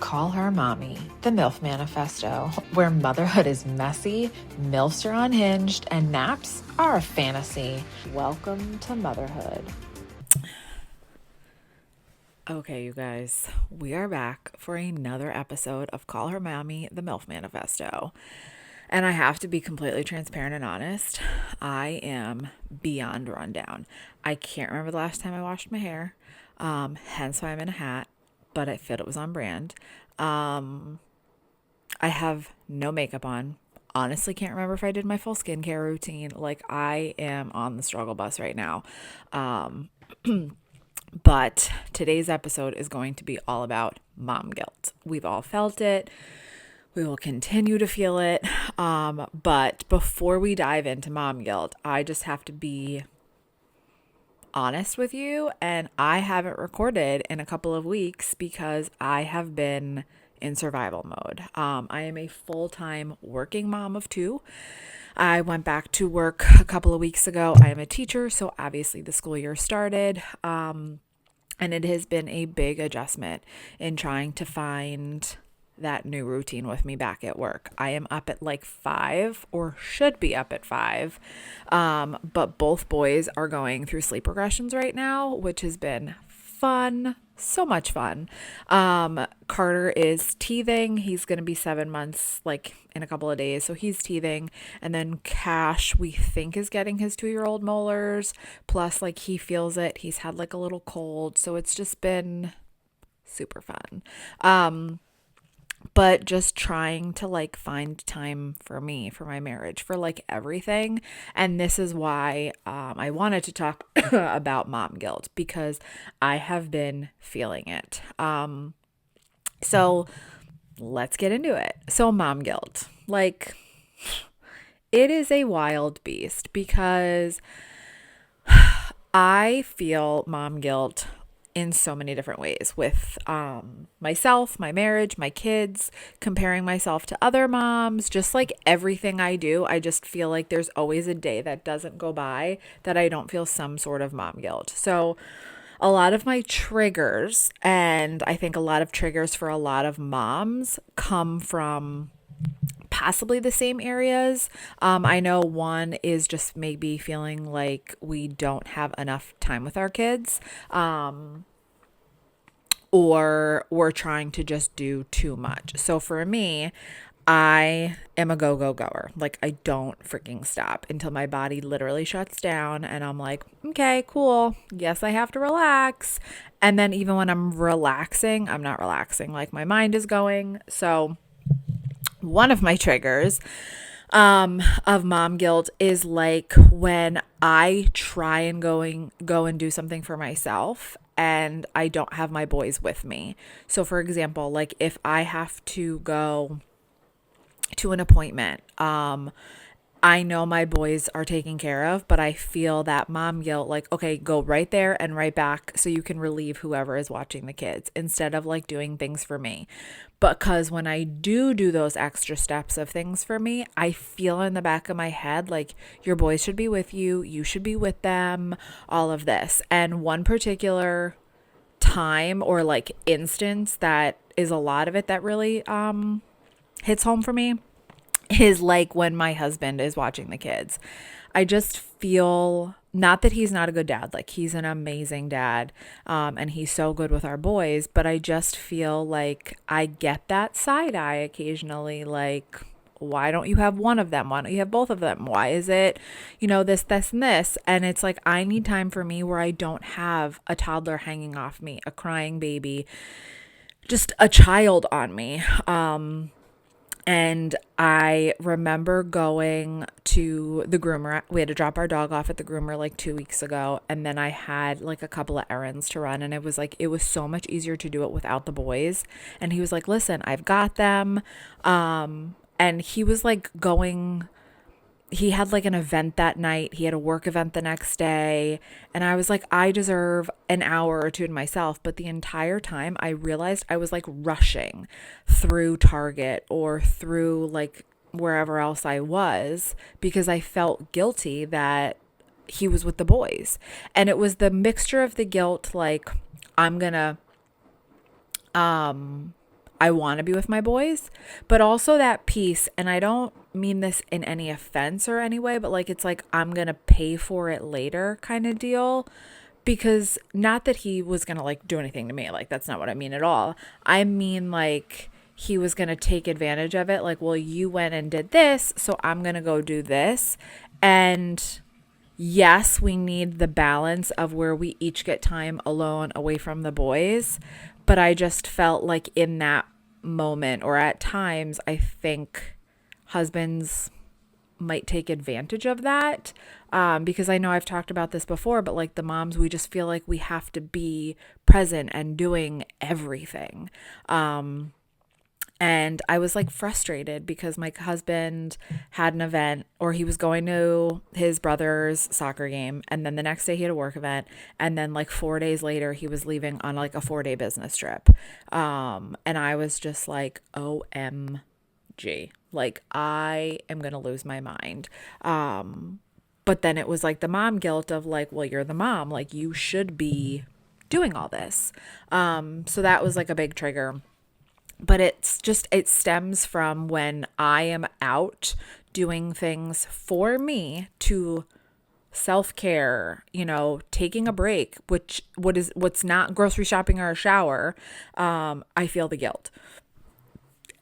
Call Her Mommy, the MILF Manifesto, where motherhood is messy, MILFs are unhinged, and naps are a fantasy. Welcome to motherhood. Okay, you guys, we are back for another episode of Call Her Mommy, the MILF Manifesto. And I have to be completely transparent and honest. I am beyond rundown. I can't remember the last time I washed my hair, hence why I'm in a hat, but I felt it was on brand. I have no makeup on. Honestly, can't remember if I did my full skincare routine. Like, I am on the struggle bus right now. But today's episode is going to be all about mom guilt. We've all felt it. We will continue to feel it. But before we dive into mom guilt, I just have to be honest with you. And I haven't recorded in a couple of weeks because I have been in survival mode. I am a full-time working mom of two. I went back to work a couple of weeks ago. I am a teacher, so obviously the school year started. And it has been a big adjustment in trying to find that new routine with me back at work. I am up at like 5, or should be up at 5. But both boys are going through sleep regressions right now, which has been fun. So much fun. Carter is teething. He's going to be 7 months, like in a couple of days. So he's teething. And then Cash, we think, is getting his 2-year-old molars. Plus, like, he feels it. He's had like a little cold. So it's just been super fun. But just trying to like find time for me, for my marriage, for like everything. And this is why I wanted to talk about mom guilt, because I have been feeling it. So let's get into it. So mom guilt, like, it is a wild beast, because I feel mom guilt in so many different ways with myself, my marriage, my kids, comparing myself to other moms, just like everything I do. I just feel like there's always a day that doesn't go by that I don't feel some sort of mom guilt. So a lot of my triggers, and I think a lot of triggers for a lot of moms, come from possibly the same areas. I know one is just maybe feeling like we don't have enough time with our kids, or we're trying to just do too much. So for me, I am a goer. Like, I don't freaking stop until my body literally shuts down and I'm like, okay, cool. Yes, I have to relax. And then even when I'm relaxing, I'm not relaxing. Like, my mind is going. So one of my triggers of mom guilt is like when I try and go and do something for myself and I don't have my boys with me. So for example, like if I have to go to an appointment, I know my boys are taken care of, but I feel that mom guilt, like, okay, go right there and right back so you can relieve whoever is watching the kids instead of like doing things for me. Because when I do those extra steps of things for me, I feel in the back of my head, like, your boys should be with you, you should be with them, all of this. And one particular time or like instance that is a lot of it that really hits home for me is like when my husband is watching the kids. I just feel, not that he's not a good dad, like he's an amazing dad, and he's so good with our boys, but I just feel like I get that side eye occasionally, like, why don't you have one of them? Why don't you have both of them? Why is it, this, and this? And it's like, I need time for me where I don't have a toddler hanging off me, a crying baby, just a child on me. And I remember going to the groomer. We had to drop our dog off at the groomer like 2 weeks ago. And then I had like a couple of errands to run. And it was so much easier to do it without the boys. And he was like, listen, I've got them. And he was like he had like an event that night. He had a work event the next day. And I was like, I deserve an hour or two to myself. But the entire time I realized I was like rushing through Target or through like wherever else I was because I felt guilty that he was with the boys. And it was the mixture of the guilt, like, I'm gonna I want to be with my boys, but also that piece, and I don't mean this in any offense or any way, but like it's like I'm going to pay for it later kind of deal, because not that he was going to like do anything to me, like that's not what I mean at all. I mean like he was going to take advantage of it, like, well, you went and did this, so I'm going to go do this. And yes, we need the balance of where we each get time alone away from the boys. But I just felt like in that moment, or at times, I think husbands might take advantage of that. Because I know I've talked about this before, but like the moms, we just feel like we have to be present and doing everything. And I was like frustrated because my husband had an event, or he was going to his brother's soccer game. And then the next day he had a work event. And then like 4 days later, he was leaving on like a 4-day business trip. And I was just like, OMG, like I am going to lose my mind. But then it was like the mom guilt of like, well, you're the mom, like you should be doing all this. So that was like a big trigger. But it stems from when I am out doing things for me to self-care, taking a break, what's not grocery shopping or a shower. I feel the guilt.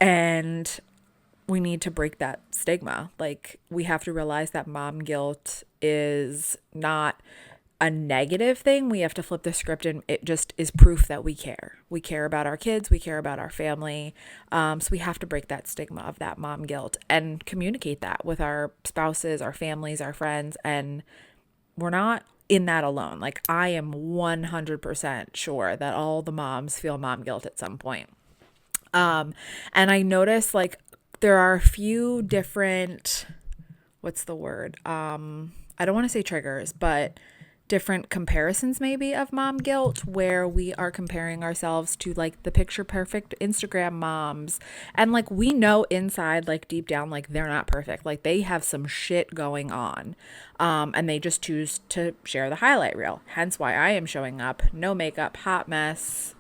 And we need to break that stigma. Like, we have to realize that mom guilt is not a negative thing. We have to flip the script, and it just is proof that we care. We care about our kids. We care about our family. So we have to break that stigma of that mom guilt and communicate that with our spouses, our families, our friends. And we're not in that alone. Like, I am 100% sure that all the moms feel mom guilt at some point. And I noticed like there are a few different, what's the word? I don't want to say triggers, but different comparisons maybe of mom guilt, where we are comparing ourselves to like the picture perfect Instagram moms, and like we know inside, like deep down, like they're not perfect, like they have some shit going on, and they just choose to share the highlight reel. Hence why I am showing up, no makeup, hot mess,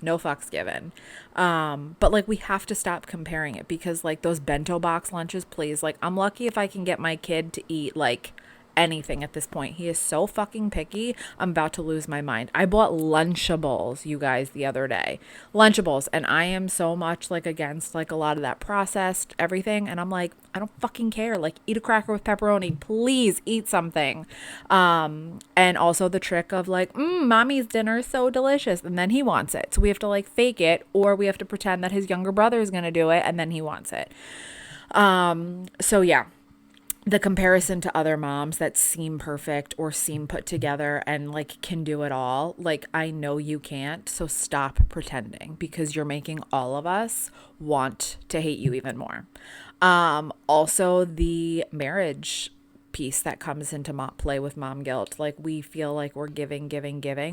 no fucks given. But like we have to stop comparing it, because like those bento box lunches, please, like I'm lucky if I can get my kid to eat like anything at this point. He is so fucking picky. I'm about to lose my mind. I bought Lunchables, you guys, the other day. Lunchables. And I am so much like against like a lot of that processed everything. And I'm like, I don't fucking care. Like, eat a cracker with pepperoni. Please eat something. And also the trick of like, mommy's dinner is so delicious. And then he wants it. So we have to like fake it, or we have to pretend that his younger brother is going to do it, and then he wants it. So yeah. The comparison to other moms that seem perfect or seem put together and like can do it all. Like, I know you can't. So stop pretending, because you're making all of us want to hate you even more. Also the marriage piece that comes into play with mom guilt. Like, we feel like we're giving,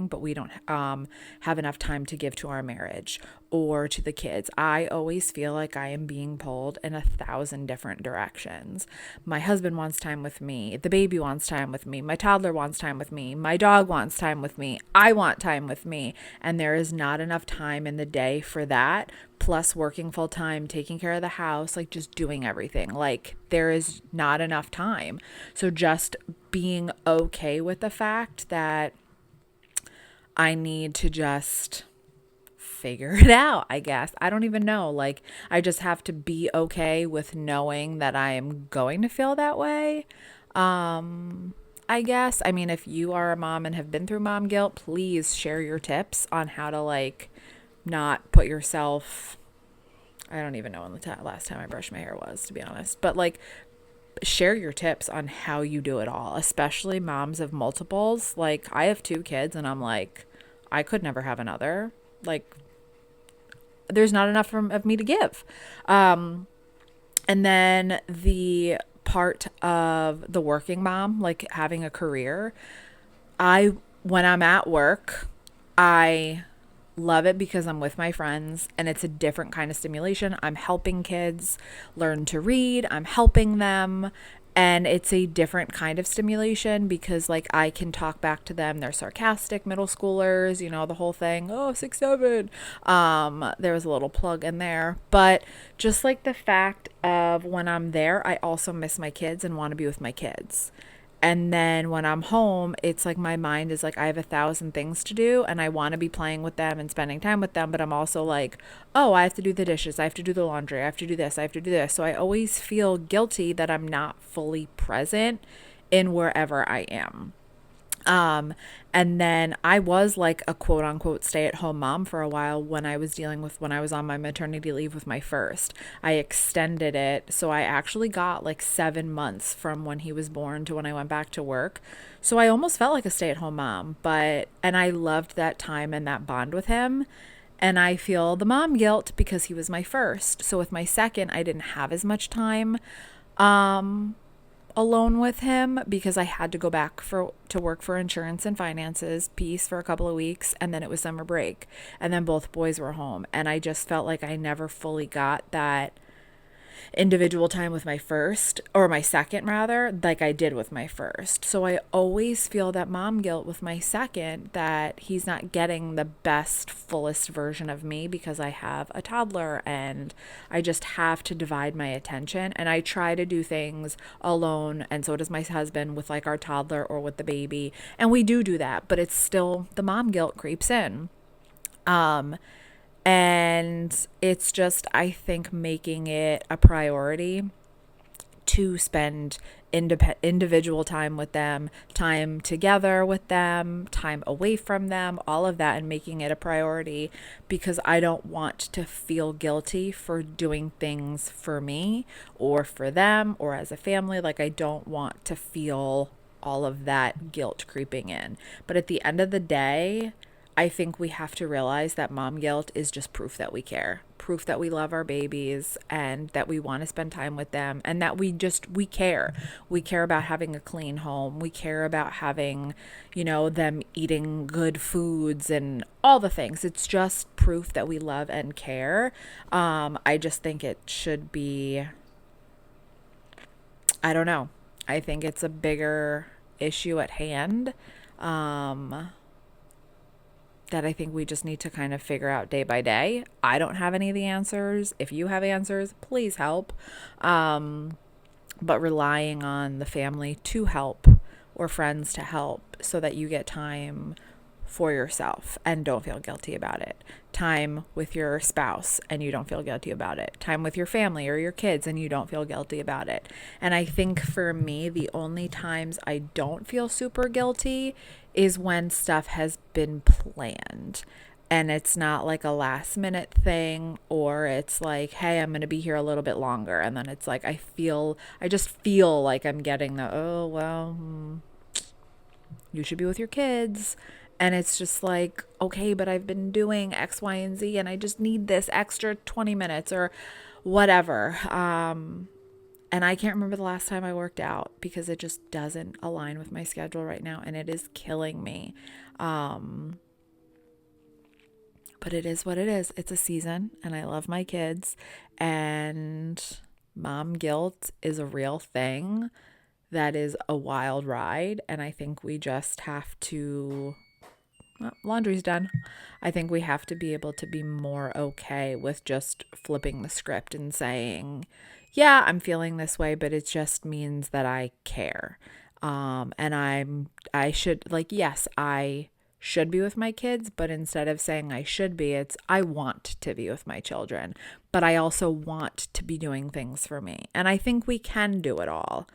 but we don't have enough time to give to our marriage or to the kids. I always feel like I am being pulled in 1,000 different directions. My husband wants time with me. The baby wants time with me. My toddler wants time with me. My dog wants time with me. I want time with me. And there is not enough time in the day for that. Plus working full time, taking care of the house, like just doing everything. Like, there is not enough time. So just being okay with the fact that I need to just figure it out, I guess. I don't even know. Like, I just have to be okay with knowing that I am going to feel that way. I guess. I mean, if you are a mom and have been through mom guilt, please share your tips on how to like not put yourself, I don't even know when the last time I brushed my hair was, to be honest, but like share your tips on how you do it all, especially moms of multiples. Like, I have 2 kids and I'm like, I could never have another. Like, there's not enough of me to give. And then the part of the working mom, like having a career, when I'm at work, I love it because I'm with my friends and it's a different kind of stimulation. I'm helping kids learn to read. I'm helping them. And it's a different kind of stimulation because like I can talk back to them. They're sarcastic middle schoolers, you know, the whole thing. Oh, 6, 7. There was a little plug in there. But just like the fact of when I'm there, I also miss my kids and want to be with my kids. And then when I'm home, it's like my mind is like, I have 1,000 things to do and I want to be playing with them and spending time with them. But I'm also like, oh, I have to do the dishes. I have to do the laundry. I have to do this. I have to do this. So I always feel guilty that I'm not fully present in wherever I am. Um, and then I was like a quote unquote stay at home mom for a while when I was on my maternity leave with my first. I extended it. So I actually got like 7 months from when he was born to when I went back to work. So I almost felt like a stay at home mom, and I loved that time and that bond with him. And I feel the mom guilt because he was my first. So with my second, I didn't have as much time. Um, Alone with him because I had to go back to work for insurance and finances piece for a couple of weeks, and then it was summer break, and then both boys were home, and I just felt like I never fully got that individual time with my first, or my second rather, like I did with my first. So I always feel that mom guilt with my second, that he's not getting the best, fullest version of me because I have a toddler and I just have to divide my attention. And I try to do things alone, and so does my husband with like our toddler or with the baby. And we do that, but it's still the mom guilt creeps in. Um, and it's just, I think, making it a priority to spend individual time with them, time together with them, time away from them, all of that, and making it a priority because I don't want to feel guilty for doing things for me or for them or as a family. Like, I don't want to feel all of that guilt creeping in. But at the end of the day, I think we have to realize that mom guilt is just proof that we care, proof that we love our babies and that we want to spend time with them, and that we care. We care about having a clean home. We care about having, them eating good foods and all the things. It's just proof that we love and care. I just think it should be, I don't know. I think it's a bigger issue at hand. That I think we just need to kind of figure out day by day. I don't have any of the answers. If you have answers, please help. But relying on the family to help or friends to help so that you get time for yourself and don't feel guilty about it. Time with your spouse and you don't feel guilty about it. Time with your family or your kids and you don't feel guilty about it. And I think for me, the only times I don't feel super guilty is when stuff has been planned and it's not like a last minute thing, or it's like, hey, I'm going to be here a little bit longer. And then it's like, I just feel like I'm getting you should be with your kids. And it's just like, okay, but I've been doing X, Y, and Z, and I just need this extra 20 minutes or whatever. And I can't remember the last time I worked out because it just doesn't align with my schedule right now, and it is killing me. But it is what it is. It's a season, and I love my kids, and mom guilt is a real thing. That is a wild ride, and I think we just have to... Well, laundry's done. I think we have to be able to be more okay with just flipping the script and saying, yeah, I'm feeling this way, but it just means that I care. Yes, I should be with my kids, but instead of saying I should be, it's I want to be with my children, but I also want to be doing things for me. And I think we can do it all.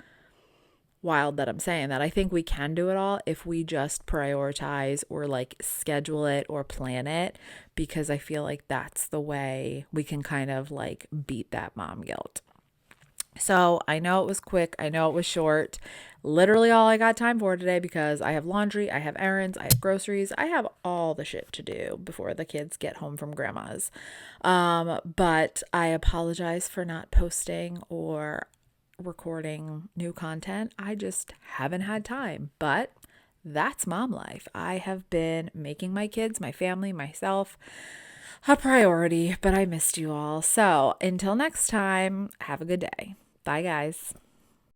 Wild that I'm saying that. I think we can do it all if we just prioritize or like schedule it or plan it, because I feel like that's the way we can kind of like beat that mom guilt. So I know it was quick. I know it was short. Literally all I got time for today because I have laundry, I have errands, I have groceries, I have all the shit to do before the kids get home from grandma's. But I apologize for not posting or recording new content. I just haven't had time, but that's mom life. I have been making my kids, my family, myself a priority, but I missed you all. So until next time, have a good day. Bye, guys.